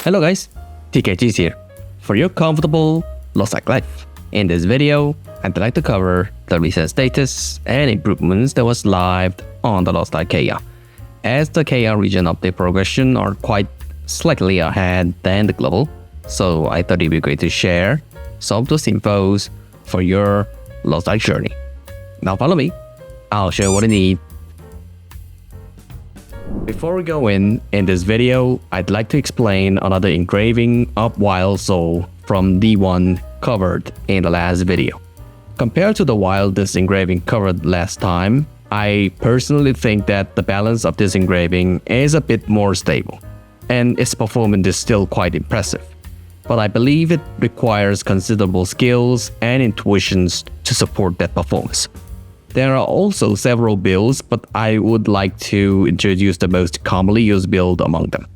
Hello guys, TKG is here for your comfortable LostArk life. In this video, I'd like to cover the recent status and improvements that was live on the LostArk KR, as the KR region update progression are quite slightly ahead than the global, so I thought it'd be great to share some of those infos for your LostArk journey. Now follow me, I'll show you what you need. Before we go in this video, I'd like to explain another engraving of Wild Soul from the one covered in the last video. Compared to the wildest engraving covered last time, I personally think that the balance of this engraving is a bit more stable, and its performance is still quite impressive. But I believe it requires considerable skills and intuitions to support that performance. There are also several builds, but I would like to introduce the most commonly used build among them.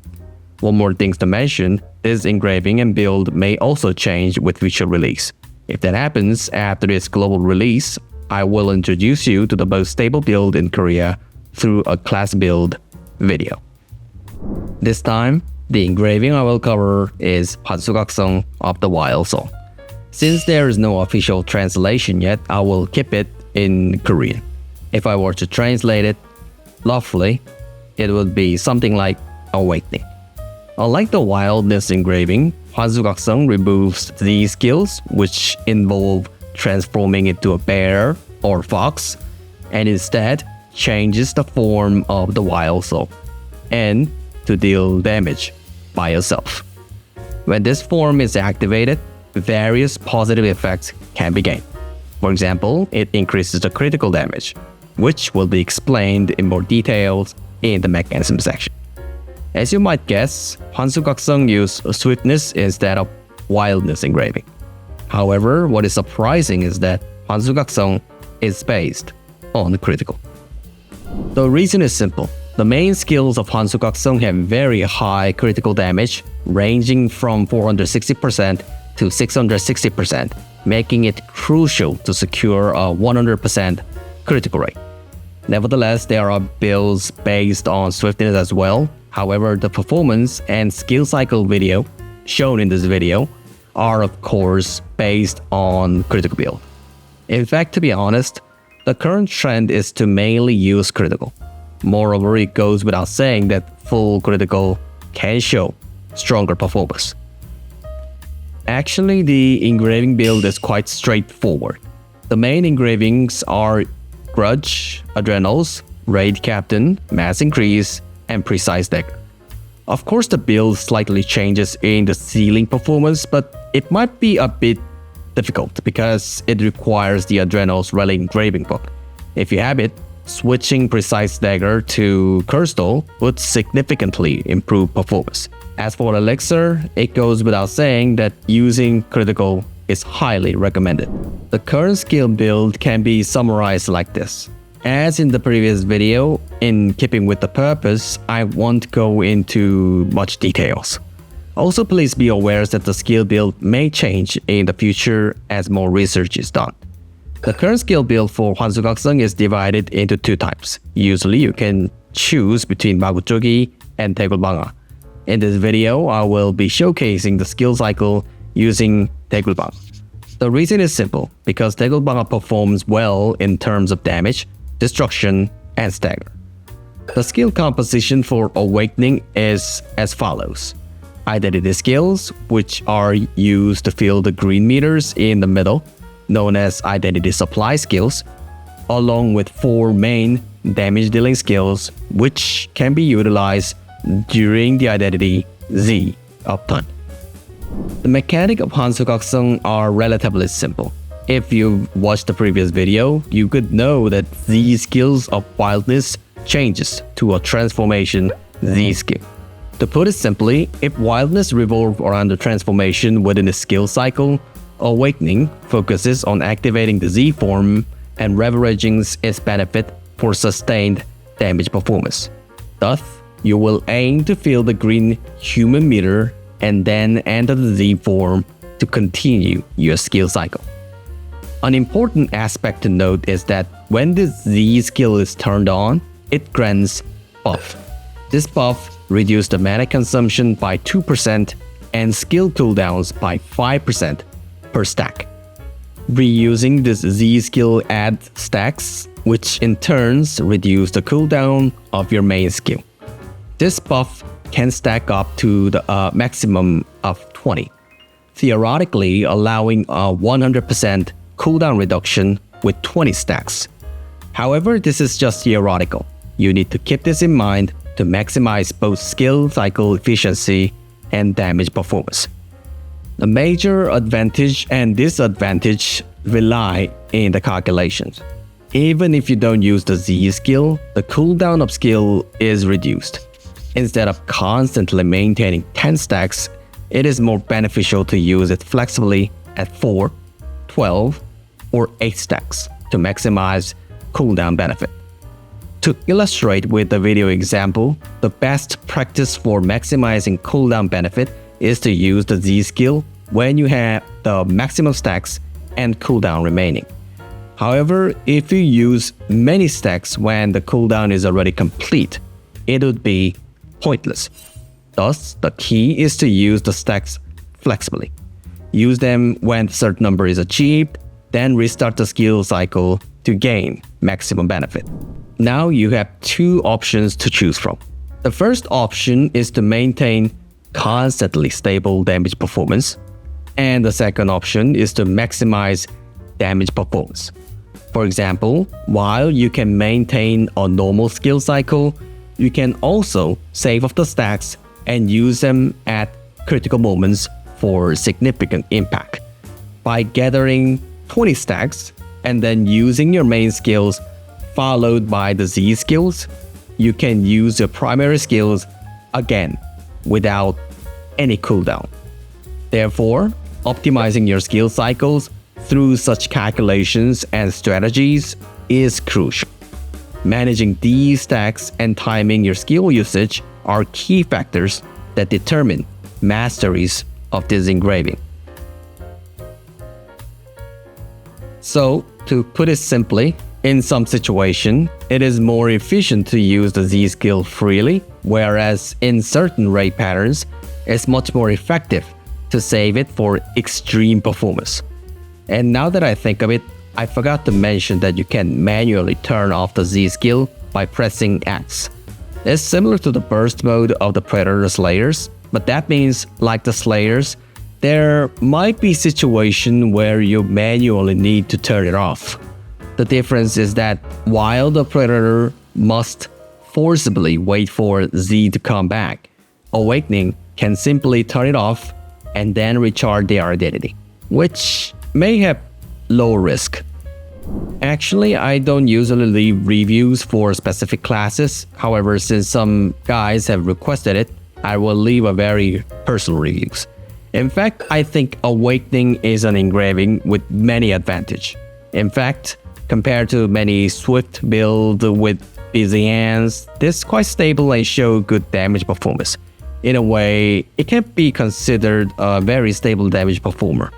One more thing to mention, this engraving and build may also change with future release. If that happens after its global release, I will introduce you to the most stable build in Korea through a class build video. This time, the engraving I will cover is 환수각성 of the Wild Soul. Since there is no official translation yet, I will keep it in Korean. If I were to translate it roughly, it would be something like awakening. Unlike the wildness engraving, 환수각성 removes these skills, which involve transforming into a bear or fox, and instead changes the form of the Wild Soul and to deal damage by yourself. When this form is activated, various positive effects can be gained. For example, it increases the critical damage, which will be explained in more details in the mechanism section. As you might guess, 환수각성 use swiftness instead of wildness engraving. However, what is surprising is that 환수각성 is based on critical. The reason is simple. The main skills of 환수각성 have very high critical damage, ranging from 460% to 660%, making it crucial to secure a 100% critical rate. Nevertheless, there are builds based on swiftness as well. However, the performance and skill cycle video shown in this video are of course based on critical build. In fact, to be honest, the current trend is to mainly use critical. Moreover, it goes without saying that full critical can show stronger performance. Actually, the engraving build is quite straightforward. The main engravings are Grudge, Adrenals, Raid Captain, Mass Increase, and Precise Dagger. Of course, the build slightly changes in the ceiling performance, but it might be a bit difficult because it requires the Adrenals Relic engraving book. If you have it, switching Precise Dagger to Cursed would significantly improve performance. As for Elixir, it goes without saying that using critical is highly recommended. The current skill build can be summarized like this. As in the previous video, in keeping with the purpose, I won't go into much details. Also, please be aware that the skill build may change in the future as more research is done. The current skill build for 환수각성 is divided into two types. Usually, you can choose between 마구쪼기 and 대굴방아. In this video, I will be showcasing the skill cycle using 대굴방아. The reason is simple, because 대굴방아 performs well in terms of damage, destruction, and stagger. The skill composition for Awakening is as follows. Identity skills, which are used to fill the green meters in the middle, known as identity supply skills, along with 4 main damage dealing skills, which can be utilized during the identity Z uptime. The mechanic of 환수각성 are relatively simple. If you've watched the previous video, you could know that Z skills of wildness changes to a transformation Z skill. To put it simply, if wildness revolves around the transformation within the skill cycle, Awakening focuses on activating the Z form and leveraging its benefit for sustained damage performance. Thus, you will aim to fill the green human meter and then enter the Z form to continue your skill cycle. An important aspect to note is that when the Z skill is turned on, it grants buff. This buff reduce the mana consumption by 2% and skill cooldowns by 5% per stack. Reusing this Z skill add stacks, which in turns reduce the cooldown of your main skill. This buff can stack up to the maximum of 20, theoretically allowing a 100% cooldown reduction with 20 stacks. However, this is just theoretical. You need to keep this in mind to maximize both skill cycle efficiency and damage performance. The major advantage and disadvantage rely in the calculations. Even if you don't use the Z skill, the cooldown of skill is reduced. Instead of constantly maintaining 10 stacks, it is more beneficial to use it flexibly at 4, 12, or 8 stacks to maximize cooldown benefit. To illustrate with the video example, the best practice for maximizing cooldown benefit is to use the Z skill when you have the maximum stacks and cooldown remaining. However, if you use many stacks when the cooldown is already complete, it would be pointless. Thus, the key is to use the stacks flexibly. Use them when a certain number is achieved, then restart the skill cycle to gain maximum benefit. Now you have two options to choose from. The first option is to maintain constantly stable damage performance, and the second option is to maximize damage performance. For example, while you can maintain a normal skill cycle, you can also save off the stacks and use them at critical moments for significant impact. By gathering 20 stacks and then using your main skills followed by the Z skills, you can use your primary skills again without any cooldown. Therefore, optimizing your skill cycles through such calculations and strategies is crucial. Managing these stacks and timing your skill usage are key factors that determine masteries of this engraving. So, to put it simply, in some situation, it is more efficient to use the Z skill freely, whereas in certain raid patterns, it's much more effective to save it for extreme performance. And now that I think of it, I forgot to mention that you can manually turn off the Z skill by pressing X. It's similar to the burst mode of the Predator Slayers, but that means, like the Slayers, there might be situations where you manually need to turn it off. The difference is that while the Predator must forcibly wait for Z to come back, Awakening can simply turn it off and then recharge their identity, which may have low risk. Actually, I don't usually leave reviews for specific classes. However, since some guys have requested it, I will leave a very personal reviews. In fact, I think Awakening is an engraving with many advantages. In fact, compared to many Swift build with busy hands, this is quite stable and show good damage performance. In a way, it can be considered a very stable damage performer.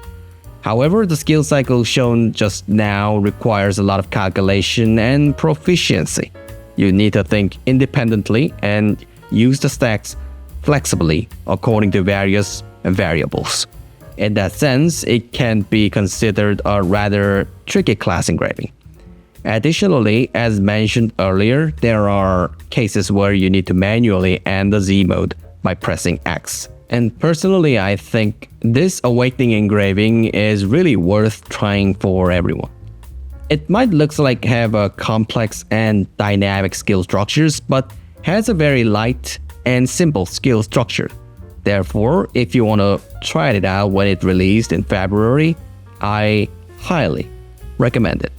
However, the skill cycle shown just now requires a lot of calculation and proficiency. You need to think independently and use the stacks flexibly according to various variables. In that sense, it can be considered a rather tricky class engraving. Additionally, as mentioned earlier, there are cases where you need to manually end the Z mode by pressing X. And personally, I think this Awakening engraving is really worth trying for everyone. It might look like have a complex and dynamic skill structures, but has a very light and simple skill structure. Therefore, if you want to try it out when it released in February, I highly recommend it.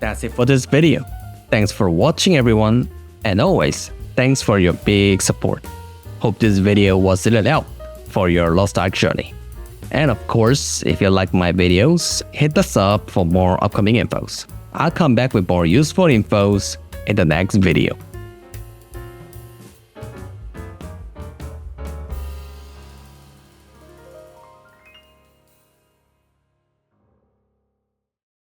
That's it for this video. Thanks for watching everyone, and always, thanks for your big support. Hope this video was a little help for your LostArk journey. And of course, if you like my videos, hit the sub for more upcoming infos. I'll come back with more useful infos in the next video.